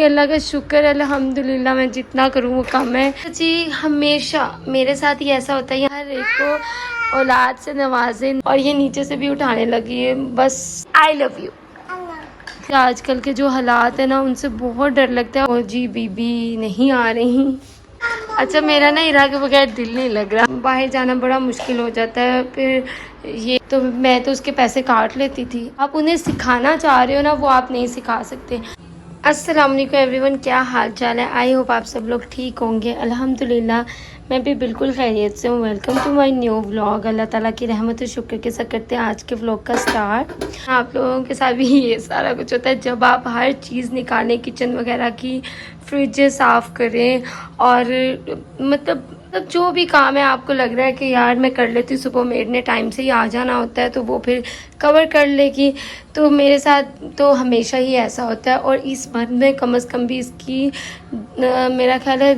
अल्लाह का शुक्र है, अल्हम्दुलिल्लाह। मैं जितना करूँ वो कम है जी। हमेशा मेरे साथ ही ऐसा होता है, हर एक को औलाद से नवाजे और ये नीचे से भी उठाने लगी है। बस आई लव यू। आजकल के जो हालात है ना, उनसे बहुत डर लगता है। और जी बीबी नहीं आ रही। अच्छा, मेरा ना इरा के बगैर दिल नहीं लग रहा, बाहर जाना बड़ा मुश्किल हो जाता है। फिर ये तो मैं तो उसके पैसे काट लेती थी। आप उन्हें सिखाना चाह रहे हो ना, वो आप नहीं सिखा सकते। अस्सलाम वालेकुम एवरीवन, क्या हाल चाल है? आई होप आप सब लोग ठीक होंगे। अल्हम्दुलिल्लाह मैं भी बिल्कुल खैरियत से हूँ। Welcome to my new vlog. Allah ताला की रहमत और शुक्र के साथ करते हैं आज के व्लॉग का स्टार्ट। आप लोगों के साथ भी ये सारा कुछ होता है जब आप हर चीज़ निकालें, किचन वगैरह की, फ्रिज साफ़ करें और मतलब जो भी काम है आपको लग रहा है कि यार मैं कर लेती हूँ, सुबह मेड ने टाइम से ही आ जाना होता है तो वो फिर कवर कर लेगी। तो मेरे साथ तो हमेशा ही ऐसा होता है। और इस मंथ में कम से कम भी इसकी मेरा ख्याल है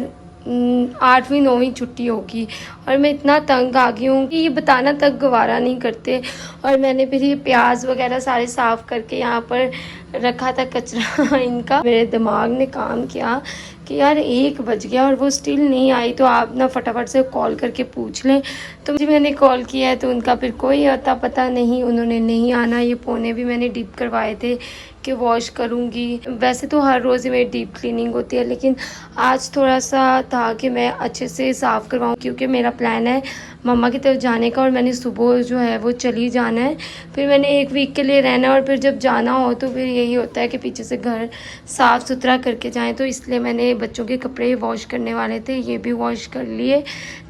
8वीं 9वीं छुट्टी होगी। और मैं इतना तंग आ गई हूँ कि ये बताना तक गवारा नहीं करते। और मैंने फिर ये प्याज वगैरह सारे साफ़ करके यहाँ पर रखा था कचरा इनका। मेरे दिमाग ने काम किया कि यार 1 बज गया और वो स्टिल नहीं आई, तो आप ना फटाफट से कॉल करके पूछ लें। तो जी मैंने कॉल किया है तो उनका फिर कोई अता पता नहीं, उन्होंने नहीं आना। ये पोने भी मैंने डीप करवाए थे कि वॉश करूँगी। वैसे तो हर रोज़ ही मेरी डीप क्लीनिंग होती है, लेकिन आज थोड़ा सा था कि मैं अच्छे से साफ़ करवाऊँ, क्योंकि मेरा प्लान है मम्मा की तरफ जाने का और मैंने सुबह जो है वो चली जाना है। फिर मैंने 1 वीक के लिए रहना है और फिर जब जाना हो तो फिर यही होता है कि पीछे से घर साफ़ सुथरा करके जाएं। तो इसलिए मैंने बच्चों के कपड़े वॉश करने वाले थे, ये भी वॉश कर लिए,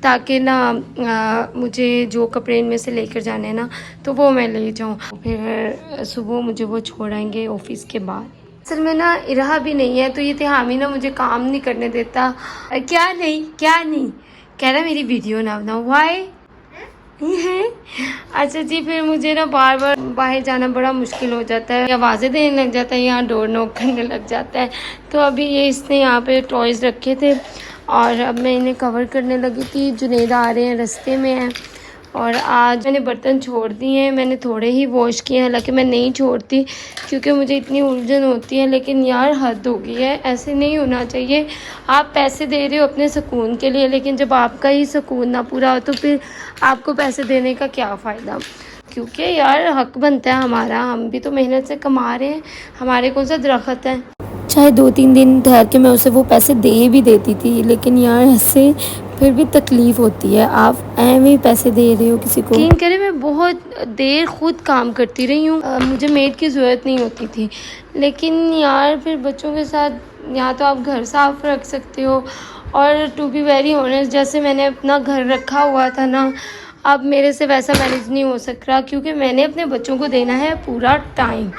ताकि ना मुझे जो कपड़े इनमें से लेकर जाने हैं ना तो वो मैं ले जाऊँ। फिर सुबह मुझे वो छोड़ाएंगे ऑफिस के बाद। असल में ना इराहा भी नहीं है तो ये तिहामी ना मुझे काम नहीं करने देता। क्या नहीं कह रहा मेरी वीडियो ना बनाओ। वाई अच्छा जी, फिर मुझे ना बार बार बाहर जाना बड़ा मुश्किल हो जाता है, आवाज़ें देने लग जाता है, यहाँ डोर नॉक करने लग जाता है। तो अभी ये इसने यहाँ पे टॉयज़ रखे थे और अब मैं इन्हें कवर करने लगी थी। जुनेद आ रहे हैं, रास्ते में हैं। और आज मैंने बर्तन छोड़ दिए हैं, मैंने थोड़े ही वॉश किए हैं, हालांकि मैं नहीं छोड़ती क्योंकि मुझे इतनी उलझन होती है। लेकिन यार हद हो गई है, ऐसे नहीं होना चाहिए। आप पैसे दे रहे हो अपने सुकून के लिए, लेकिन जब आपका ही सुकून ना पूरा हो तो फिर आपको पैसे देने का क्या फ़ायदा? क्योंकि यार हक बनता है हमारा, हम भी तो मेहनत से कमा रहे हैं, हमारे कौन सा दरख्त है। चाहे 2-3 दिन ठहर के मैं उसे वो पैसे दे भी देती थी, लेकिन यार ऐसे फिर भी तकलीफ़ होती है। आप ऐਵੇਂ पैसे दे रहे हो किसी को। यकीन करें मैं बहुत देर खुद काम करती रही हूँ, मुझे मेड की ज़रूरत नहीं होती थी। लेकिन यार फिर बच्चों के साथ या तो आप घर साफ रख सकते हो, और टू बी वेरी ऑनेस्ट जैसे मैंने अपना घर रखा हुआ था ना, अब मेरे से वैसा मैनेज नहीं हो सक रहा, क्योंकि मैंने अपने बच्चों को देना है पूरा टाइम।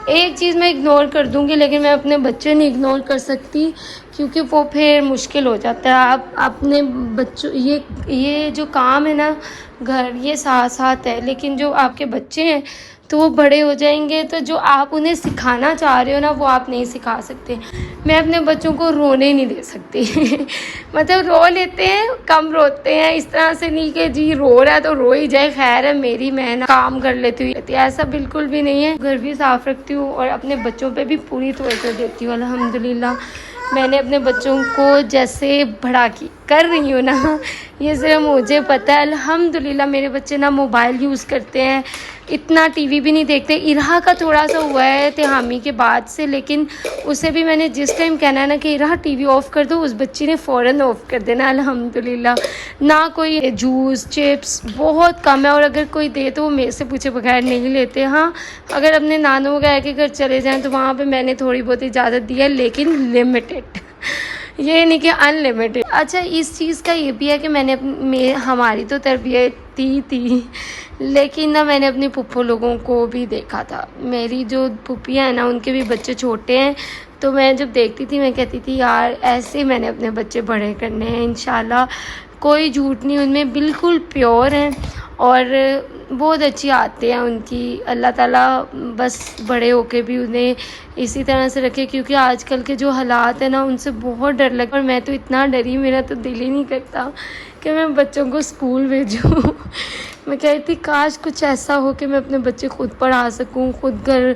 एक चीज़ मैं इग्नोर कर दूंगी, लेकिन मैं अपने बच्चे नहीं इग्नोर कर सकती, क्योंकि वो फिर मुश्किल हो जाता है। आप अपने बच्चों, ये जो काम है ना घर, ये साथ साथ है, लेकिन जो आपके बच्चे हैं तो वो बड़े हो जाएंगे, तो जो आप उन्हें सिखाना चाह रहे हो ना वो आप नहीं सिखा सकते। मैं अपने बच्चों को रोने नहीं दे सकती मतलब रो लेते हैं, कम रोते हैं, इस तरह से नहीं कि जी रो रहा है तो रो ही जाए, खैर है मेरी, मैं ना काम कर लेती हूँ, ऐसा बिल्कुल भी नहीं है। घर भी साफ़ रखती हूँ और अपने बच्चों पे भी पूरी तवज्जो देती हूँ। अल्हम्दुलिल्लाह मैंने अपने बच्चों को जैसे भड़ाकी कर रही हूँ ना, ये सिर्फ मुझे पता है। अल्हम्दुलिल्लाह मेरे बच्चे ना मोबाइल यूज़ करते हैं, इतना टीवी भी नहीं देखते। इरहा का थोड़ा सा हुआ है तिहामी के बाद से, लेकिन उसे भी मैंने जिस टाइम कहना है ना कि इरहा टीवी ऑफ़ कर दो, उस बच्ची ने फ़ौरन ऑफ़ कर देना। अल्हम्दुलिल्लाह ना कोई जूस चिप्स बहुत कम है, और अगर कोई दे तो वो मेरे से पूछे बगैर नहीं लेते। हाँ, अगर अपने नानू वगैरह के घर चले जाएँ तो वहाँ पर मैंने थोड़ी बहुत इजाज़त दी है, लेकिन लिमिटेड, ये नहीं कि अनलिमिटेड। अच्छा, इस चीज़ का ये भी है कि मैंने हमारी तो तरबियत थी, लेकिन ना मैंने अपने पुप्पो लोगों को भी देखा था। मेरी जो पुप्पियाँ हैं ना उनके भी बच्चे छोटे हैं, तो मैं जब देखती थी मैं कहती थी यार ऐसे मैंने अपने बच्चे बड़े करने हैं इंशाल्लाह। कोई झूठ नहीं, उनमें बिल्कुल प्योर हैं और बहुत अच्छी आते हैं उनकी। अल्लाह ताला बस बड़े होके भी उन्हें इसी तरह से रखे, क्योंकि आजकल के जो हालात हैं ना उनसे बहुत डर लगता है। और मैं तो इतना डरी, मेरा तो दिल ही नहीं करता कि मैं बच्चों को स्कूल भेजूँ मैं कहती काश कुछ ऐसा हो कि मैं अपने बच्चे खुद पढ़ा सकूँ, खुद घर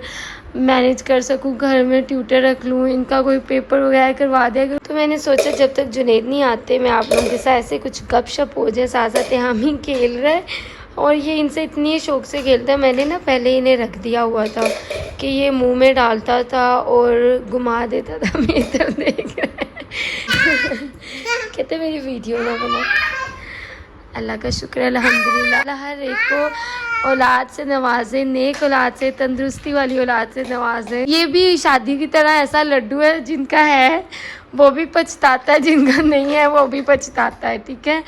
मैनेज कर सकूं, घर में ट्यूटर रख लूं, इनका कोई पेपर वगैरह करवा दिया करूं। तो मैंने सोचा जब तक जुनैद नहीं आते मैं आप लोगों के साथ ऐसे कुछ गपशप हो जाए, साथ साथ हम ही खेल रहे। और ये इनसे इतनी शौक से खेलता है, मैंने ना पहले इन्हें रख दिया हुआ था कि ये मुंह में डालता था और घुमा देता था। मेरी तरफ देख रहे कहते मेरी वीडियो ना बना। अल्लाह का शुक्र है अल्हम्दुलिल्लाह, अल्लाह हर एक को औलाद से नवाजे, नेक औलाद से, तंदुरुस्ती वाली औलाद से नवाजे। ये भी शादी की तरह ऐसा लड्डू है, जिनका है वो भी पछताता है, जिनका नहीं है वो भी पछताता है। ठीक है,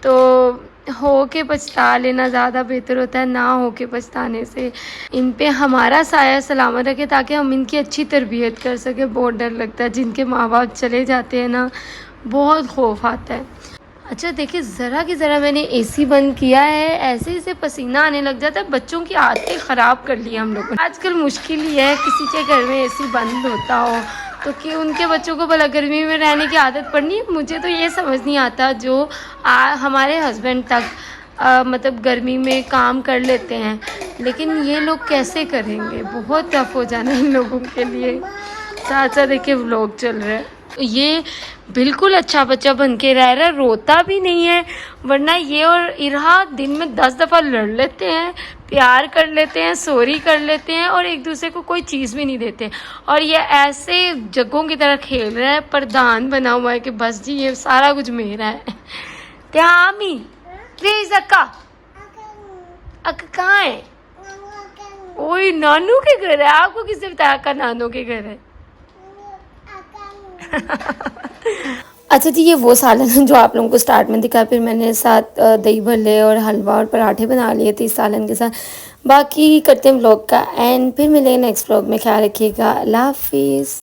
तो हो के पछता लेना ज़्यादा बेहतर होता है, ना हो के पछताने से। इन पे हमारा साया सलामत रखे ताकि हम इनकी अच्छी तरबियत कर सकें। बहुत डर लगता है, जिनके माँ बाप चले जाते हैं ना, बहुत खौफ आता है। अच्छा देखिए, ज़रा की ज़रा मैंने एसी बंद किया है, ऐसे ही से पसीना आने लग जाता है। बच्चों की आदतें ख़राब कर ली हम लोगों ने। आजकल मुश्किल ही है किसी के घर में एसी बंद होता हो तो कि उनके बच्चों को भला गर्मी में रहने की आदत पड़नी है। मुझे तो ये समझ नहीं आता, जो हमारे हस्बैंड तक मतलब गर्मी में काम कर लेते हैं, लेकिन ये लोग कैसे करेंगे। बहुत टफ हो जाना इन लोगों के लिए। साथ साथ देखिए व्लॉग चल रहा है। ये बिल्कुल अच्छा बच्चा बन के रह रहा है, रोता भी नहीं है। वरना ये और इरहा दिन में 10 दफ़ा लड़ लेते हैं, प्यार कर लेते हैं, सॉरी कर लेते हैं और एक दूसरे को कोई चीज़ भी नहीं देते। और ये ऐसे जग्गों की तरह खेल रहा है, प्रधान बना हुआ है कि बस जी ये सारा कुछ मेरा है। त्यामी प्लीज अक्का, अक्का कहाँ है? ओए नानू के घर है। आपको किसने बताया अक्का नानू के घर है? अच्छा जी, ये वो सालन है जो आप लोगों को स्टार्ट में दिखा, फिर मैंने साथ दही भल्ले और हलवा और पराठे बना लिए थे इस सालन के साथ। बाकी करते हैं व्लॉग का एंड, फिर मिलेंगे नेक्स्ट व्लॉग में। ख्याल रखिएगा, अल्लाह हाफिज़।